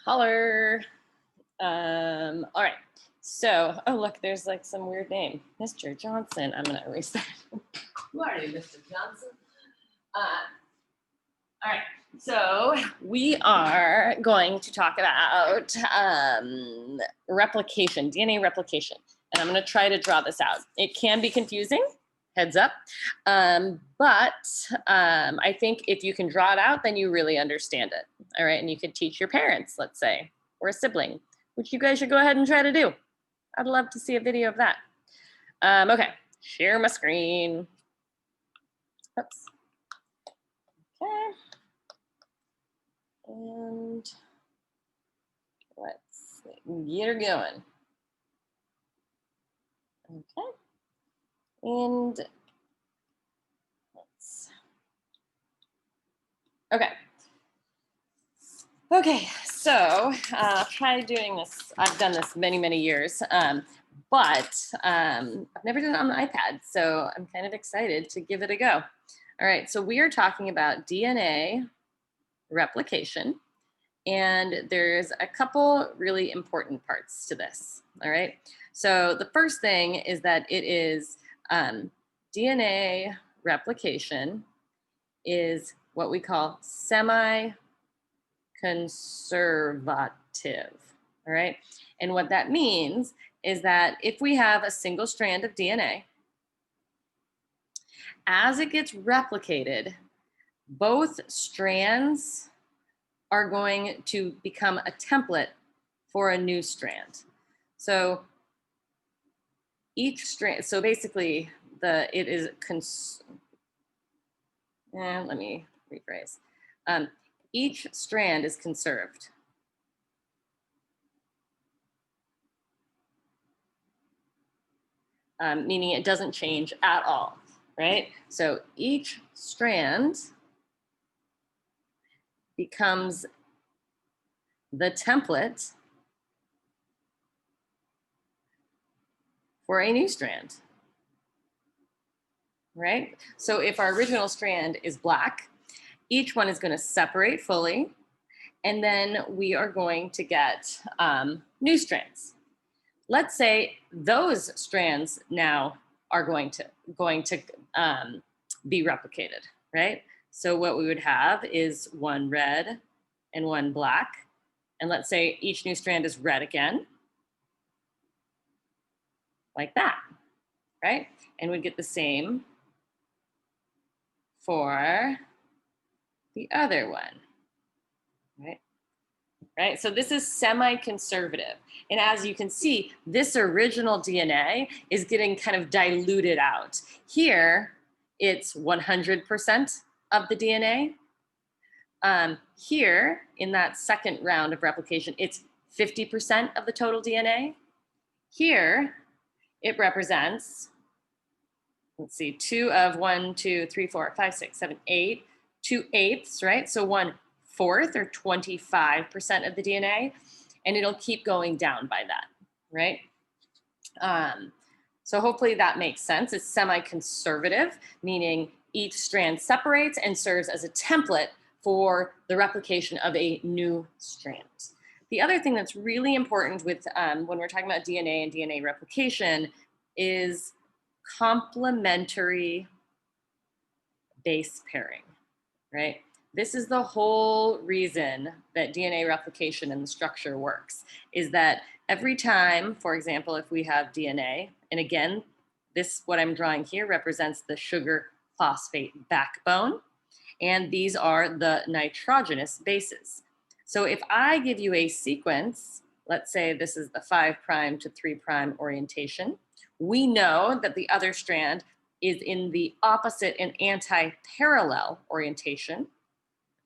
Holler. All right. So, oh look, there's like some weird name, Mr. Johnson. I'm gonna erase that. Who are you, Mr. Johnson? All right. So we are going to talk about replication, DNA replication, and I'm going to try to draw this out. It can be confusing. Heads up. But I think if you can draw it out, then you really understand it. All right. And you could teach your parents, let's say, or a sibling, which you guys should go ahead and try to do. I'd love to see a video of that. Okay. Share my screen. Oops. Okay. And let's get her going. Okay. And okay, so try doing this. I've done this many years, but I've never done it on the iPad, so I'm kind of excited to give it a go. All right, so we are talking about DNA replication, and there's a couple really important parts to this. All right, so the first thing is that it is DNA replication is what we call semi-conservative, all right? And what that means is that if we have a single strand of DNA, as it gets replicated, both strands are going to become a template for a new strand. So each strand, so basically let me rephrase. Each strand is conserved. Meaning it doesn't change at all, right? So each strand becomes the template for a new strand, right? So if our original strand is black, each one is going to separate fully, and then we are going to get new strands. Let's say those strands now are going to be replicated, right? So what we would have is one red and one black, and let's say each new strand is red again, like that, right? And we'd get the same for the other one, right? Right, so this is semi-conservative. And as you can see, this original DNA is getting kind of diluted out. Here, it's 100% of the DNA. Here, in that second round of replication, it's 50% of the total DNA. Here, it represents, let's see, 2 of 1, 2, 3, 4, 5, 6, 7, 8, 2/8, right? So 1/4 or 25% of the DNA, and it'll keep going down by that, right? So hopefully that makes sense. It's semi-conservative, meaning each strand separates and serves as a template for the replication of a new strand. The other thing that's really important with when we're talking about DNA and DNA replication is complementary base pairing, right? This is the whole reason that DNA replication and the structure works, is that every time, for example, if we have DNA, and again, what I'm drawing here represents the sugar phosphate backbone, and these are the nitrogenous bases. So if I give you a sequence, let's say this is the 5' to 3' orientation, we know that the other strand is in the opposite and anti-parallel orientation.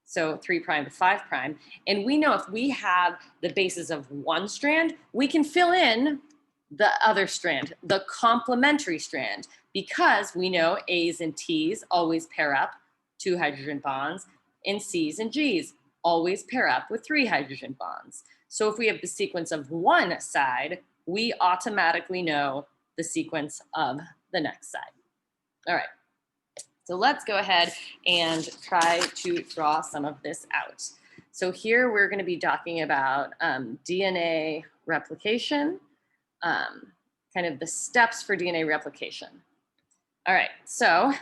So 3' to 5'. And we know if we have the bases of one strand, we can fill in the other strand, the complementary strand, because we know A's and T's always pair up 2 hydrogen bonds, and C's and G's always pair up with 3 hydrogen bonds. So if we have the sequence of one side, we automatically know the sequence of the next side. All right. So let's go ahead and try to draw some of this out. So here we're going to be talking about DNA replication, kind of the steps for DNA replication. All right, so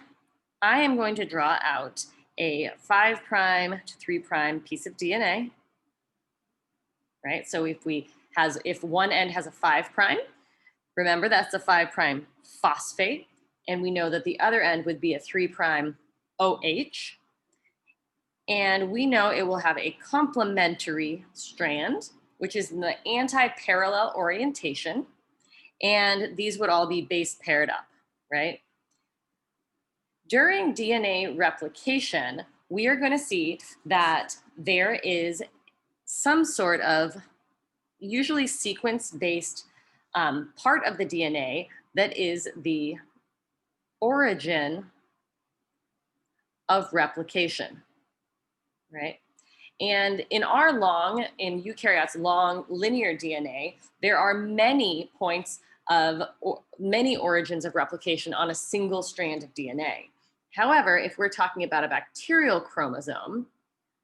I am going to draw out a 5' to 3' piece of DNA, right? So if one end has a 5', remember that's a 5' phosphate, and we know that the other end would be a 3' OH. And we know it will have a complementary strand, which is in the anti-parallel orientation. And these would all be base paired up, right? During DNA replication, we are going to see that there is some sort of usually sequence-based part of the DNA that is the origin of replication, right? And in eukaryotes' long linear DNA, there are many points of many origins of replication on a single strand of DNA. However, if we're talking about a bacterial chromosome,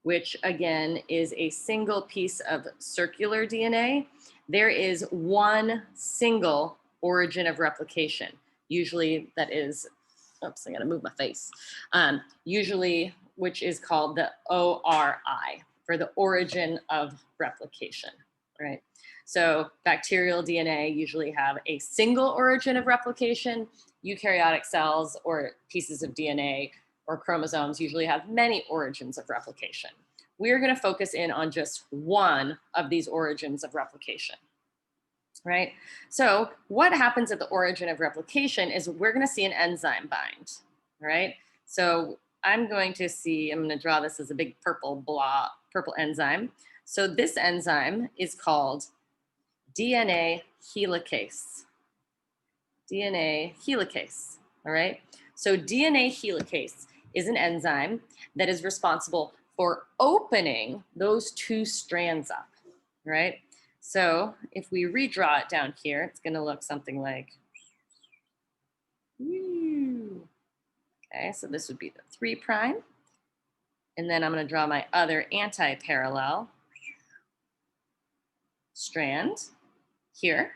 which again is a single piece of circular DNA, there is one single origin of replication. Usually that is, oops, I gotta move my face. Usually, which is called the ORI, for the origin of replication, right? So bacterial DNA usually have a single origin of replication. Eukaryotic cells or pieces of DNA or chromosomes usually have many origins of replication. We're going to focus in on just one of these origins of replication, right? So what happens at the origin of replication is we're going to see an enzyme bind, right? So I'm going to draw this as a big purple enzyme. So this enzyme is called DNA helicase. DNA helicase, all right? So DNA helicase is an enzyme that is responsible for opening those two strands up, right? So if we redraw it down here, it's gonna look something like, okay, so this would be the 3', and then I'm gonna draw my other anti-parallel strand here.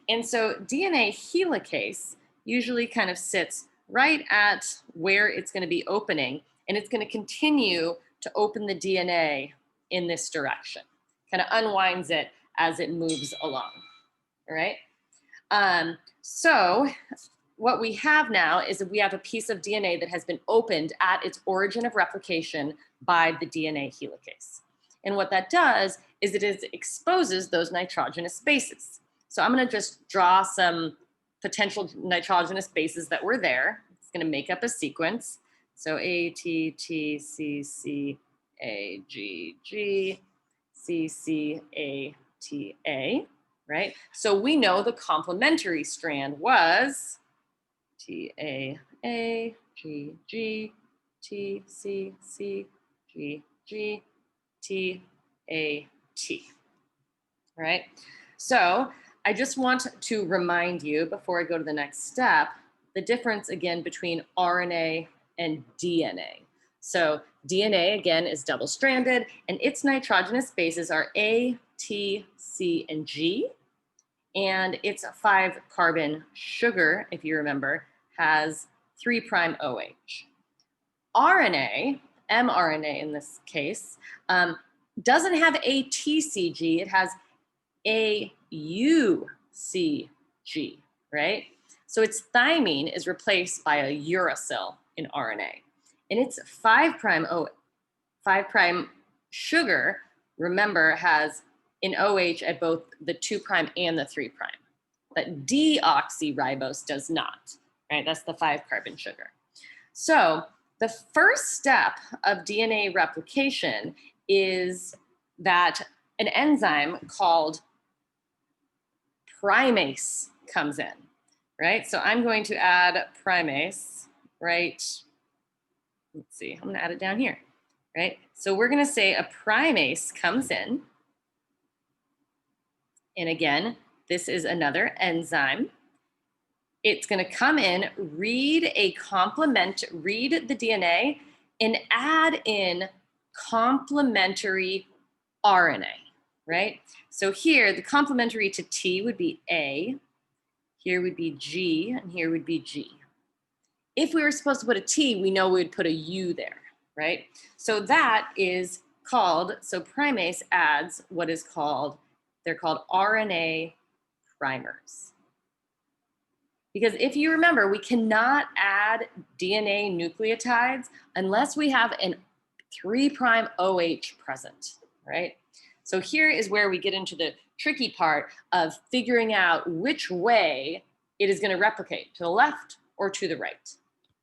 And so DNA helicase usually kind of sits right at where it's going to be opening, and it's going to continue to open the DNA in this direction, kind of unwinds it as it moves along, all right? So what we have now is that we have a piece of DNA that has been opened at its origin of replication by the DNA helicase. And what that does is it exposes those nitrogenous bases. So I'm going to just draw some potential nitrogenous bases that were there. It's going to make up a sequence. So A, T, T, C, C, A, G, G, C, C, A, T, A, right? So we know the complementary strand was T, A, G, G, T, C, C, G, G, T, A, T, right? So I just want to remind you before I go to the next step, the difference again between RNA and DNA. So DNA again is double-stranded and its nitrogenous bases are A, T, C, and G. And its 5-carbon sugar, if you remember, has 3' OH. RNA, mRNA in this case, doesn't have a TCG, it has a UCG, right? So its thymine is replaced by a uracil in RNA. And its 5' sugar, remember, has an OH at both the 2' and the 3'. But deoxyribose does not, right? That's the 5-carbon sugar. So the first step of DNA replication is that an enzyme called primase comes in, right? So I'm going to add primase, right? Let's see, I'm gonna add it down here, right? So we're gonna say a primase comes in. And again, this is another enzyme. It's gonna come in, read the DNA, and add in complementary RNA, right? So here, the complementary to T would be A, here would be G, and here would be G. If we were supposed to put a T, we know we would put a U there, right? So that is called, so primase adds what is called, they're called RNA primers. Because if you remember, we cannot add DNA nucleotides unless we have an 3' OH present, right? So here is where we get into the tricky part of figuring out which way it is going to replicate, to the left or to the right,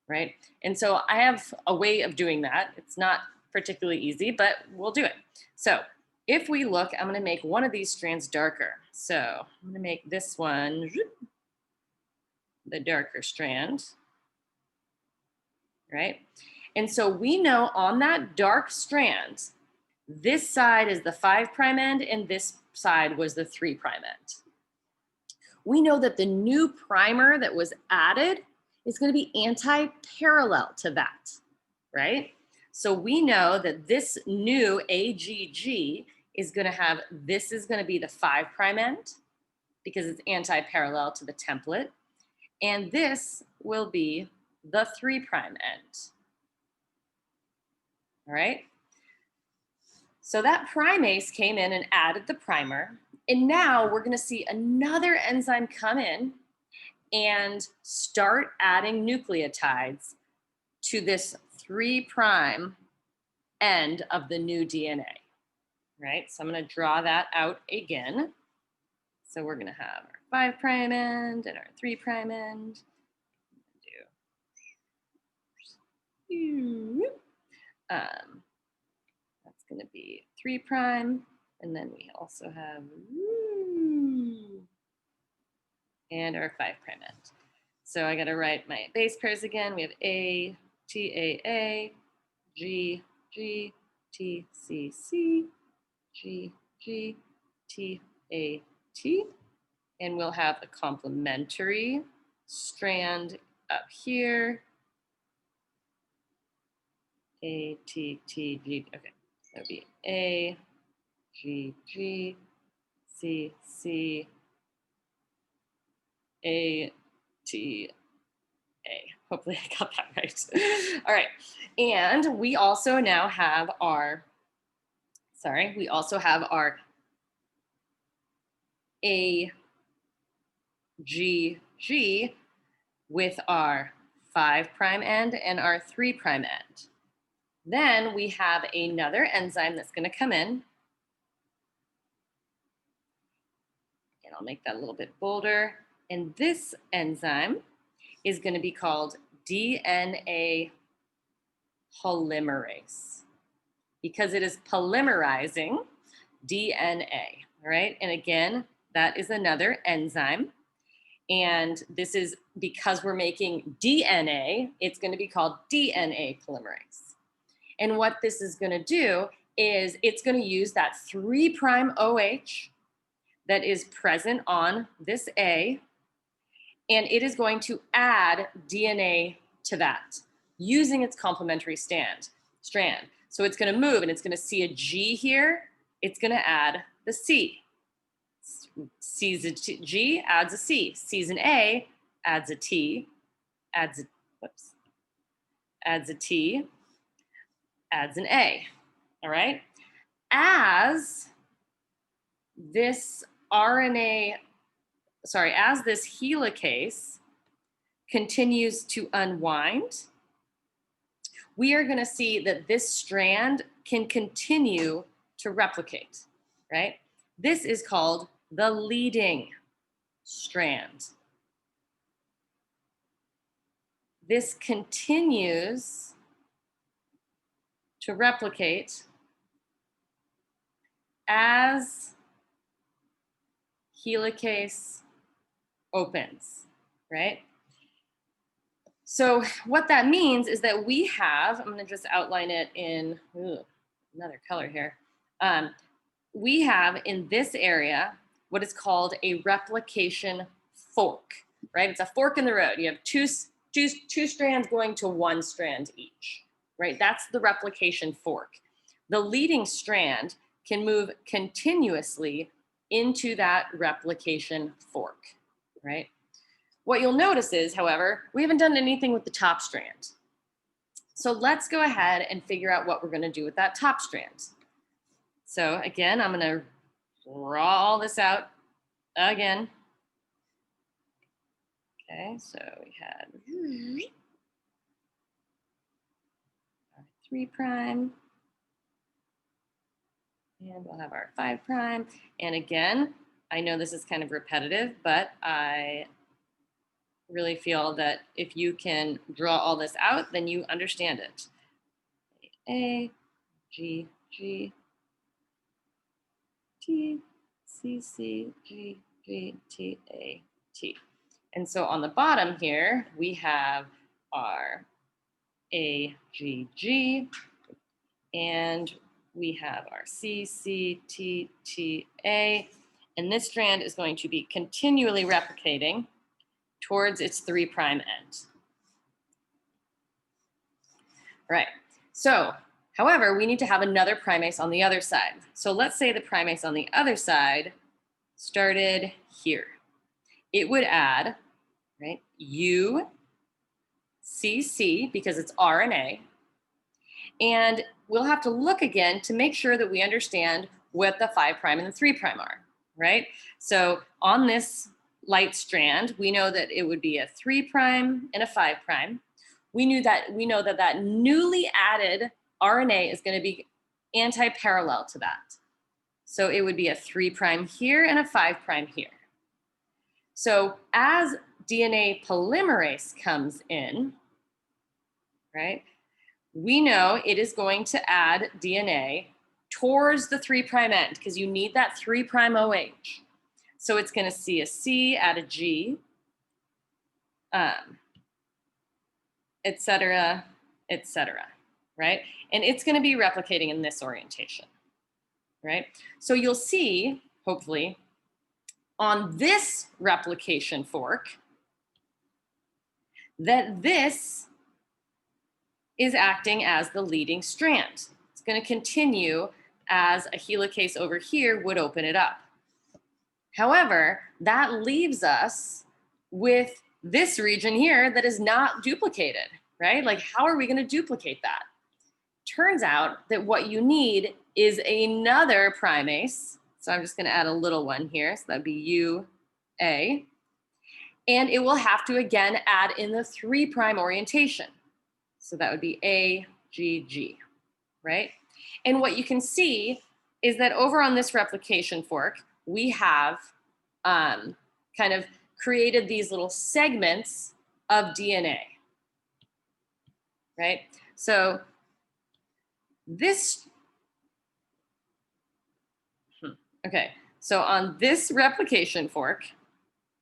right? And so I have a way of doing that. It's not particularly easy, but we'll do it. So if we look, I'm going to make one of these strands darker. So I'm going to make this one the darker strand, right? And so we know on that dark strand, this side is the 5' end and this side was the 3' end. We know that the new primer that was added is going to be anti-parallel to that, right? So we know that this new AGG is going to have, this is going to be the 5' end because it's anti-parallel to the template. And this will be the 3' end. All right. So that primase came in and added the primer. And now we're going to see another enzyme come in and start adding nucleotides to this 3' end of the new DNA. Right. So I'm going to draw that out again. So we're going to have our 5' end and our 3' end. That's going to be 3', and then we also have and our 5' end. So I got to write my base pairs again. We have A, T, A, G, G, T, C, C, G, G, T, A, T. And we'll have a complementary strand up here. A, T, T, G. Okay, that would be A, G, G, C, C, A, T, A. Hopefully I got that right. All right, and we also now have our, we also have our A, G, G with our 5' end and our 3' end. Then we have another enzyme that's going to come in. And I'll make that a little bit bolder. And this enzyme is going to be called DNA polymerase because it is polymerizing DNA, all right? And again, that is another enzyme. And this is because we're making DNA, it's going to be called DNA polymerase. And what this is going to do is it's going to use that 3' OH that is present on this A, and it is going to add DNA to that using its complementary strand. So it's going to move and it's going to see a G here. It's going to add the C. Sees a G, adds a C. Sees an A, adds a T, adds a T, adds an A, all right? As this as this helicase continues to unwind, we are going to see that this strand can continue to replicate, right? This is called the leading strand. This continues to replicate as helicase opens, right? So what that means is that we have, I'm going to just outline it in another color here. We have in this area what is called a replication fork, right? It's a fork in the road. You have two strands going to one strand each, right? That's the replication fork. the leading strand can move continuously into that replication fork, right? What you'll notice is, however, we haven't done anything with the top strand. So let's go ahead and figure out what we're going to do with that top strand. So again, I'm going to draw all this out again. Okay, so we had our 3', and we'll have our 5'. And again, I know this is kind of repetitive, but I really feel that if you can draw all this out, then you understand it. A, G, G, T, C, C, G, G, T, A, T. And so on the bottom here, we have our A, G, G, and we have our C, C, T, T, A, and this strand is going to be continually replicating towards its 3' end. Right, so, however, we need to have another primase on the other side. So let's say the primase on the other side started here. It would add, right, U, C, C, because it's RNA, and we'll have to look again to make sure that we understand what the 5' and the 3' are, right? So on this light strand, we know that it would be a 3' and a 5'. We know that that newly added RNA is going to be anti-parallel to that. So it would be a 3' here and a 5' here. So as DNA polymerase comes in, right, we know it is going to add DNA towards the 3' end because you need that 3' OH. So it's going to see a C, add a G, et cetera, right? And it's going to be replicating in this orientation, right? So you'll see, hopefully, on this replication fork, that this is acting as the leading strand. It's going to continue as a helicase over here would open it up. However, that leaves us with this region here that is not duplicated, right? Like, how are we going to duplicate that? Turns out that what you need is another primase. So I'm just going to add a little one here. So that'd be UA. And it will have to, again, add in the 3' orientation. So that would be AGG, right? And what you can see is that over on this replication fork, we have kind of created these little segments of DNA, right? So this, okay, so on this replication fork,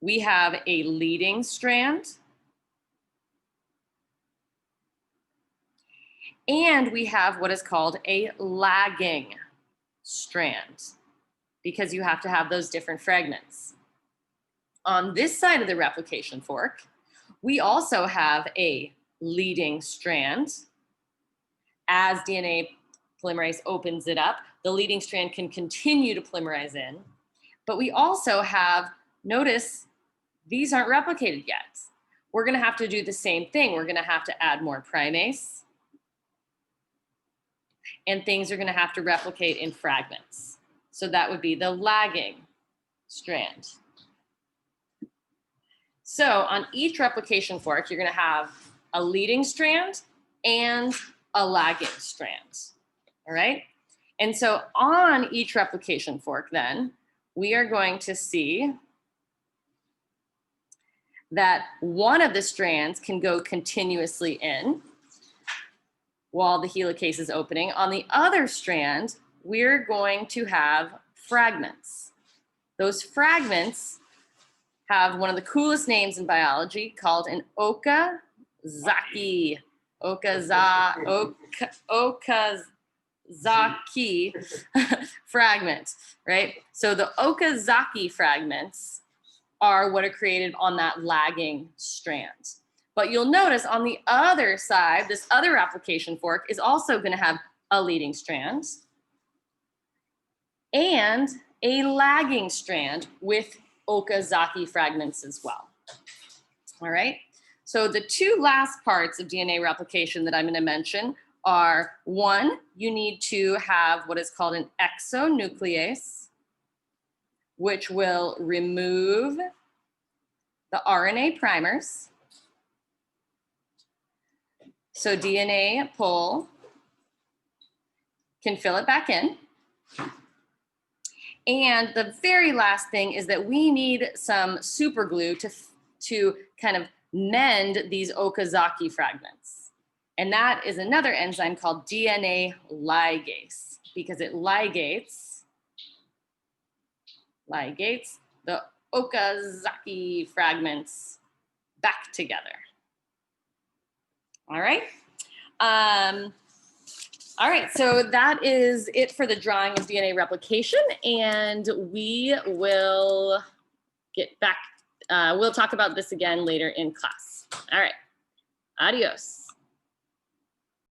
we have a leading strand, and we have what is called a lagging strand, because you have to have those different fragments. On this side of the replication fork, we also have a leading strand. As DNA polymerase opens it up, the leading strand can continue to polymerize in. But we also have, notice, these aren't replicated yet. We're going to have to do the same thing. We're going to have to add more primase, and things are going to have to replicate in fragments. So that would be the lagging strand. So on each replication fork, you're going to have a leading strand and a lagging strand, all right? And so on each replication fork then, we are going to see that one of the strands can go continuously in while the helicase is opening. On the other strand, we're going to have fragments. Those fragments have one of the coolest names in biology called an Okazaki. Okazaki fragment, right? So the Okazaki fragments are what are created on that lagging strand. But you'll notice on the other side, this other application fork is also going to have a leading strand, and a lagging strand with Okazaki fragments as well. All right, so the two last parts of DNA replication that I'm going to mention are, one, you need to have what is called an exonuclease, which will remove the RNA primers. So DNA pull can fill it back in. And the very last thing is that we need some super glue to kind of mend these Okazaki fragments. And that is another enzyme called DNA ligase, because it ligates the Okazaki fragments back together. All right. All right, so that is it for the drawing of DNA replication, and we will get back, we'll talk about this again later in class. All right, adios.